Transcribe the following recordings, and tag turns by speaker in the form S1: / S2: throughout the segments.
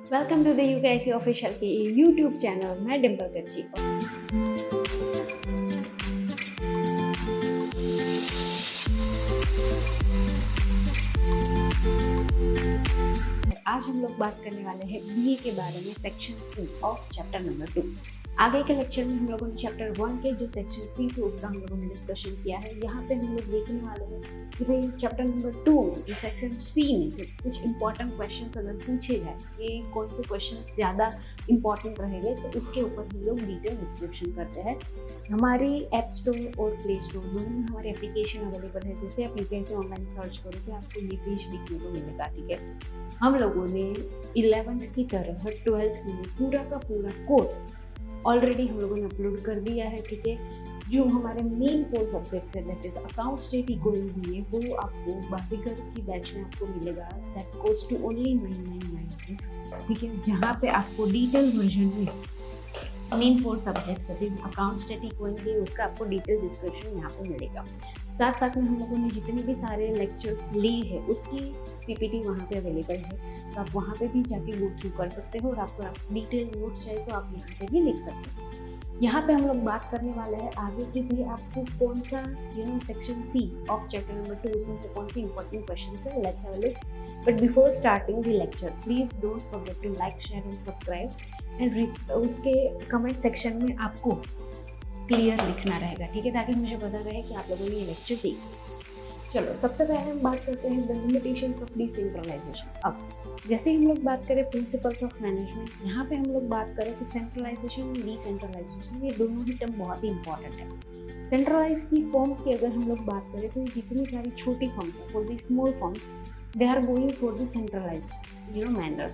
S1: Welcome to the UKIC official के YouTube channel. मैं डिम्पल कच्ची। आज हम लोग बात करने वाले हैं बीए के बारे में, section C of chapter number 2। आगे के लेक्चर में हम लोगों ने चैप्टर 1 के जो सेक्शन सी थे उसका हम लोगों ने डिस्कशन किया है। यहाँ पे हम लोग देखने वाले हैं कि भाई चैप्टर नंबर 2 जो सेक्शन सी में थे कुछ इंपॉर्टेंट क्वेश्चंस अगर पूछे जाए कि कौन से क्वेश्चन ज़्यादा इंपॉर्टेंट रहेंगे तो उसके ऊपर हम लोग डिटेल डिस्क्रिप्शन करते हैं। हमारी ऐप स्टोर और प्ले स्टोर दोनों में हमारी एप्लीकेशन अवेलेबल है। जैसे आप यूकेआईसी ऑनलाइन सर्च करोगे आपको ये पेज दिखने को मिलेगा। ठीक है, हम लोगों ने 11th की तरह 12th में पूरा का पूरा कोर्स ऑलरेडी हम लोगों ने अपलोड कर दिया है। ठीक है, जो हमारे मेन 4 सब्जेक्ट्स है that is account state equal BA, वो आपको बाजीगर की बैच में आपको मिलेगा। That cost to only 999। ठीक है, जहाँ पे आपको डिटेल वर्जन में main 4 subjects that is account state equal BA उसका आपको डिटेल डिस्क्रिप्शन यहाँ पे मिलेगा। साथ साथ में हम लोगों ने जितने भी सारे लेक्चर्स लिए हैं उसकी पीपीटी वहाँ पे अवेलेबल है, तो आप वहाँ पे भी जाके गो थ्रू कर सकते हो और आपको डिटेल नोट्स चाहिए तो आप यहाँ पे भी लिख सकते हो। यहाँ पे हम लोग बात करने वाले हैं आगे के भी आपको कौन सा section C of chapter number 2 उसमें से कौन सी इंपॉर्टेंट क्वेश्चन है। Let's have a look. But before starting the lecture please don't forget to like, share and subscribe and उसके कमेंट सेक्शन में आपको क्लियर लिखना रहेगा। ठीक है, ताकि मुझे पता रहे कि आप लोगों ने ये लेक्चर देखा। चलो सबसे पहले हम बात करते हैं द लिमिटेशंस ऑफ डिसेंट्रलाइजेशन। अब जैसे हम लोग बात करें प्रिंसिपल्स ऑफ मैनेजमेंट, यहाँ पे हम लोग बात करें तो सेंट्रलाइजेशन और डिसेंट्रलाइजेशन ये दोनों ही टर्म बहुत ही इंपॉर्टेंट है। सेंट्रलाइज की फॉर्म की अगर हम लोग बात करें तो जितनी सारी छोटी फॉर्म्स है for the small forms they are going for the centralise manner,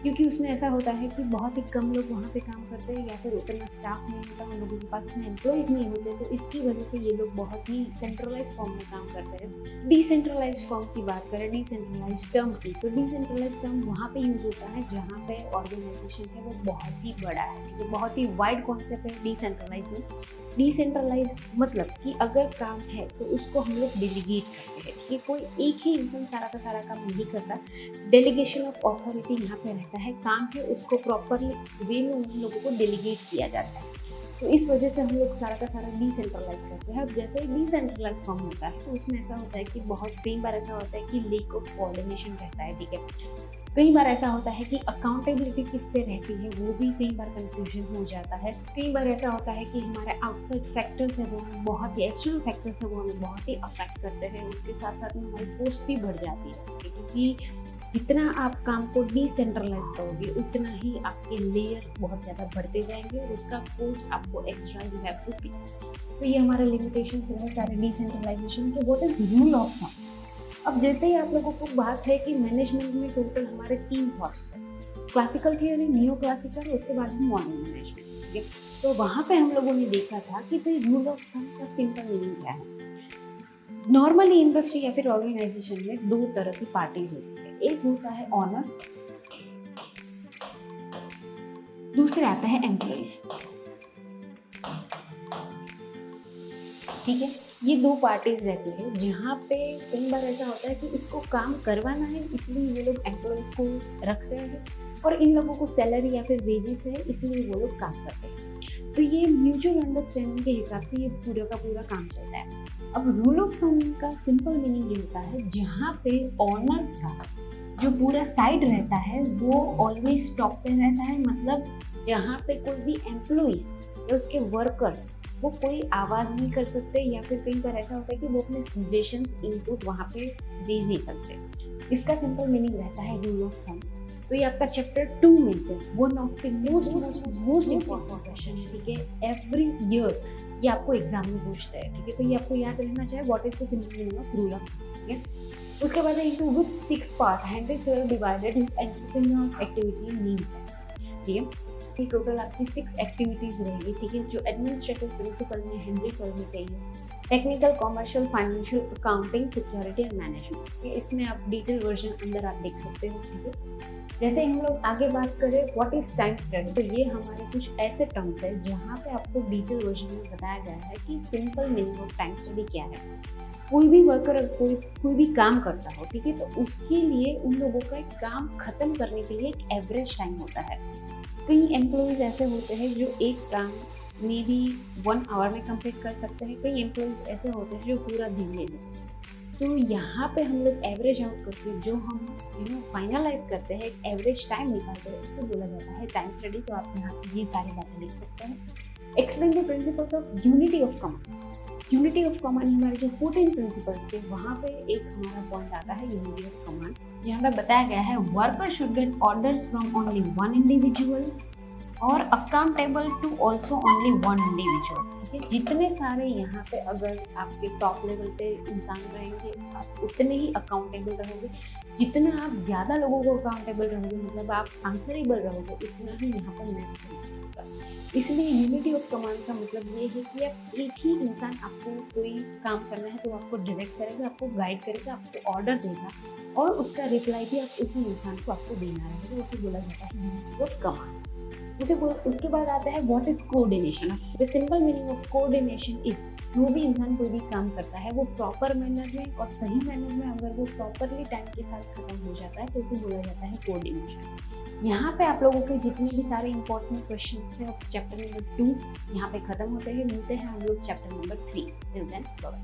S1: क्योंकि उसमें ऐसा होता है कि बहुत ही कम लोग वहाँ पे काम करते हैं या फिर उतना स्टाफ नहीं होता, उन लोगों के पास उतने एम्प्लॉयज़ नहीं होते, तो इसकी वजह से ये लोग बहुत ही सेंट्रलाइज फॉर्म में काम करते हैं। डिसेंट्रलाइज फॉर्म की बात करें, डिसेंट्रलाइज टर्म की, तो डिसेंट्रलाइज टर्म वहाँ पे यूज होता है जहाँ पे ऑर्गेनाइजेशन है वो बहुत ही बड़ा है, तो बहुत ही वाइड कॉन्सेप्ट है डिसेंट्रलाइज में। डिसेंट्रलाइज मतलब कि अगर काम है तो उसको हम लोग डेलीगेट करते हैं कि कोई एक ही इंसान सारा का सारा काम नहीं करता। डेलीगेशन ऑफ ऑथोरिटी यहाँ पे रहता है, काम है उसको प्रॉपरली वे में उन लोगों को डेलीगेट किया जाता है, तो इस वजह से हम लोग सारा का सारा डिसेंट्रलाइज करते हैं। अब जैसे ही डिसेंट्रलाइज फॉर्म होता है तो उसमें ऐसा होता है कि बहुत कई बार ऐसा होता है कि लेक ऑफ कोऑर्डिनेशन रहता है। ठीक है, कई बार ऐसा होता है कि अकाउंटेबिलिटी किससे रहती है वो भी कई बार कंफ्यूजन हो जाता है। कई बार ऐसा होता है कि हमारे आउटसाइड फैक्टर्स है वो बहुत ही एक्सटर्नल फैक्टर्स है वो हमें बहुत ही अफेक्ट करते हैं। उसके साथ साथ में हमारी पोस्ट भी बढ़ जाती है, क्योंकि जितना आप काम को डिसेंट्रलाइज करोगे उतना ही आपके लेयर्स बहुत ज़्यादा बढ़ते जाएंगे और उसका कोस्ट आपको एक्स्ट्रा यू हैव टू पे। तो ये हमारे लिमिटेशंस हैं सारे डिसेंट्रलाइजेशन के। What is rule of thumb? अब जैसे ही आप लोगों को बात है कि मैनेजमेंट में टोटल हमारे 3 थॉट्स थे, क्लासिकल थियरी, नियो क्लासिकल, उसके बाद में मॉडर्न मैनेजमेंट। ठीक है, तो वहाँ पे हम लोगों ने देखा था कि भाई रूल ऑफ थंब का सिंपल मीनिंग क्या है। नॉर्मली इंडस्ट्री या फिर ऑर्गेनाइजेशन में 2 तरह की पार्टीज होती है, एक होता है ऑनर, दूसरे आता है एम्प्लॉइज। ठीक है, ये 2 पार्टीज रहती है जहाँ पे कई बार ऐसा होता है कि इसको काम करवाना है इसलिए ये लोग एम्प्लॉइज को रख रहे हैं और इन लोगों को सैलरी या फिर वेजेस है इसलिए वो लोग काम करते हैं। तो ये म्यूचुअल अंडरस्टैंडिंग के हिसाब से ये पूरा का पूरा काम चलता है। अब रूल ऑफ थंब का सिंपल मीनिंग ये होता है जहाँ पे ऑनर्स का जो पूरा साइड रहता है वो ऑलवेज टॉप पे रहता है, मतलब जहाँ पे कोई भी एम्प्लॉइज या उसके वर्कर्स वो कोई आवाज़ नहीं कर सकते या फिर कई बार ऐसा होता है कि वो अपने सजेशंस इनपुट वहाँ पे दे नहीं सकते। इसका सिंपल मीनिंग रहता है रूल ऑफ थंब। तो ये आपका चैप्टर 2 में से one of the most important question है। ठीक है, एवरी ईयर ये आपको एग्जाम में पूछते हैं। ठीक है, तो ये आपको याद रहना चाहिए what is the simple meaning of rule of thumb. ठीक है, उसके बाद into which 6 part hand is divided is entrepreneur activity mean है। ठीक है, ये टोटल आपकी 6 एक्टिविटीज रहेगी, ठीक है, जो एडमिनिस्ट्रेटिव प्रिंसिपल में हेनरी फॉर्ड में चाहिए। Technical, commercial, financial, accounting, security and management, इसमें आप डिटेल वर्जन अंदर आप देख सकते हो, ठीक है। जैसे हम लोग आगे बात करें व्हाट इज टाइम स्टडी, तो ये हमारे कुछ ऐसे टर्म्स है जहाँ पे आपको डिटेल वर्जन में बताया गया है कि simple meaning of time study क्या है। कोई भी वर्कर कोई भी काम करता हो, ठीक है, तो उसके लिए उन लोगों का एक काम खत्म करने के लिए एक एवरेज टाइम होता है। कई एम्प्लॉयज़ ऐसे होते हैं जो एक काम मे बी 1 आवर में कंप्लीट कर सकते हैं, कई एम्प्लॉयज़ ऐसे होते हैं जो पूरा दिन ले लेते हैं। तो यहाँ पे हम लोग एवरेज आउट करके जो हम फाइनलाइज करते हैं, एक एवरेज टाइम निकालते हैं, उसको बोला जाता है टाइम स्टडी। तो आप यहाँ पे ये सारी बातें लिख सकते हैं। Explain the principles of unity of command. Unity of command हमारे जो 14 प्रिंसिपल्स थे, वहाँ पे एक हमारा पॉइंट आता है यूनिटी ऑफ कमांड। यहाँ पे बताया गया है worker should get orders from only one individual और accountable to also only one individual. ठीक है, जितने सारे यहाँ पे अगर आपके टॉप लेवल पे इंसान रहेंगे, आप उतने ही अकाउंटेबल रहोगे। जितना आप ज़्यादा लोगों को अकाउंटेबल रहोगे, मतलब आप आंसरेबल रहोगे, उतना ही यहाँ पर मेस होगा। इसलिए यूनिटी ऑफ कमांड का मतलब ये है कि आप एक ही इंसान, आपको कोई काम करना है तो आपको डायरेक्ट करेगा, आपको गाइड करेगा, आपको ऑर्डर देगा और उसका रिप्लाई भी आप उसी इंसान को आपको देना रहेगा। उसे बोला जाता है यूनिटी ऑफ कमांड। उसके बाद आता है what is coordination. The simple meaning of coordination is, जो भी इंसान कोई भी काम करता है वो प्रॉपर मैनर में और सही मैनर में अगर वो प्रॉपरली टाइम के साथ खत्म हो जाता है तो उसे बोला जाता है कोऑर्डिनेशन। यहाँ पे आप लोगों के जितने भी सारे इंपॉर्टेंट क्वेश्चंस थे चैप्टर नंबर 2 यहाँ पे खत्म होते हैं। मिलते हैं हम लोग chapter number 3। Till then bye.